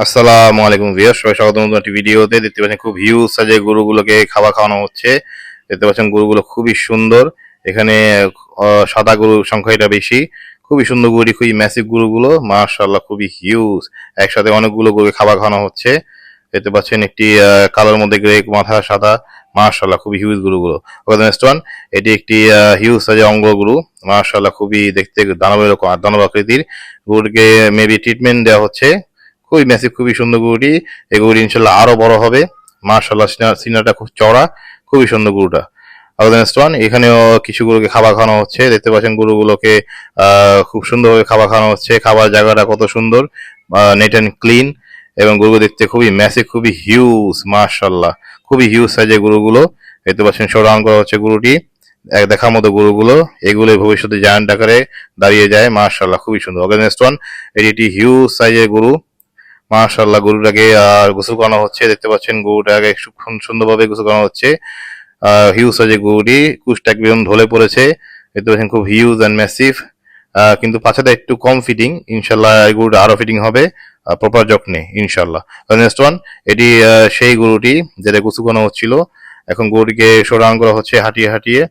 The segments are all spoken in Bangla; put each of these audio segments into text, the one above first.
আসসালামু আলাইকুম ভিউয়ার্স, সবাই স্বাগত নতুন একটি ভিডিওতে। দেখতে পাচ্ছেন খুব হিউজ সাইজের গরুগুলোকে খাবার খাওয়ানো হচ্ছে। দেখতে পাচ্ছেন গরুগুলো খুবই সুন্দর। এখানে সাদা গরুর সংখ্যা এটা বেশি। খুবই সুন্দর গরু, খুবই ম্যাসিভ গরুগুলো, মাশাআল্লাহ খুবই হিউজ। একসাথে অনেকগুলো গরুকে খাবার খাওয়ানো হচ্ছে। দেখতে পাচ্ছেন একটি কালোর মধ্যে গ্রে, মাথা সাদা, মাশাআল্লাহ খুবই হিউজ গরুগুলো। ওকে নেক্সট ওয়ান, এটি একটি হিউজ সাইজের অঙ্গ গরু, মাশাআল্লাহ খুবই দেখতে দানবের রকম দানব আকৃতির। গরুকে মেবি ট্রিটমেন্ট দেওয়া হচ্ছে। খুবই ম্যাসিভ, খুবই সুন্দর গরুটি। এই গরুটি ইনশাল্লাহ আরো বড় হবে। মাশাল্লাহ সিনাটা খুব চড়া, খুবই সুন্দর গরুটা। নেক্সট ওয়ান, এখানেও কিছু গরুকে খাবার খাওয়ানো হচ্ছে। দেখতে পাচ্ছেন গরুগুলোকে খুব সুন্দরভাবে খাবার খাওয়ানো হচ্ছে। খাবার জায়গাটা কত সুন্দর, নেট অ্যান্ড ক্লিন, এবং গরু দেখতে খুবই ম্যাসিভ, খুবই হিউজ, মাশাল্লাহ খুবই হিউজ সাইজের গরুগুলো। দেখতে পাচ্ছেন শোডাউন করা হচ্ছে গরুটি। এক দেখার মতো গরুগুলো, এগুলো ভবিষ্যতে জায়ান্ট আকারে দাঁড়িয়ে যায়। মাশাল্লাহ খুবই সুন্দর। নেক্সট ওয়ান, এটি একটি হিউজ সাইজের গরু। মাশাআল্লাহ গরুটাকে গোসল করানো হচ্ছে। দেখতে পাচ্ছেন গরুটাকে সুন্দরভাবে গোসল করানো হচ্ছে। হিউজ সাইজের গরুটি, কুচটা একদম ঢলে পড়েছে। দেখতে পাচ্ছেন খুব হিউজ অ্যান্ড ম্যাসিভ। কিন্তু পাছাটা একটু কম ফিটিং, ইনশাল্লাহ এই গরুটা আরো ফিটিং হবে প্রপার যত্নে ইনশাল্লাহ। নেক্সট ওয়ান, এটি সেই গরুটি যেটা গোসল করানো হচ্ছিল। এখন গরুটিকে সরান করা হচ্ছে হাঁটিয়ে হাঁটিয়ে।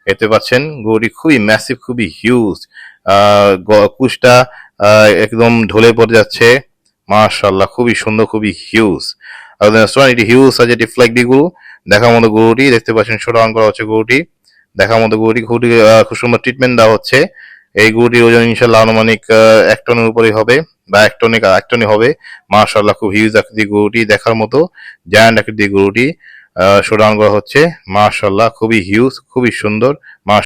দেখতে পাচ্ছেন গরুটি খুবই ম্যাসিভ, খুবই হিউজ। কুচটা একদম ঢলে পড়ে যাচ্ছে। মাশাআল্লাহ খুবই সুন্দর, খুবই হিউজ। আর এটি হিউজ সাইজ, এটি ফ্ল্যাগবি গরু। দেখার মতো গরুটি, দেখতে পাচ্ছেন শোডাউন করা হচ্ছে গরুটি। দেখার মতো গরুটি, খুব সুন্দর ট্রিটমেন্ট দেওয়া হচ্ছে। এই গরুটির ওজন ইনশাল্লাহ আনুমানিক 1 টনের উপরেই হবে, বা 1 টনই হবে। মাশাআল্লাহ খুব হিউজ আকৃতির গরুটি, দেখার মতো জায়ান্ট আকৃতির গরুটি শোডাউন করা হচ্ছে। মাশাআল্লাহ খুবই হিউজ, খুবই সুন্দর।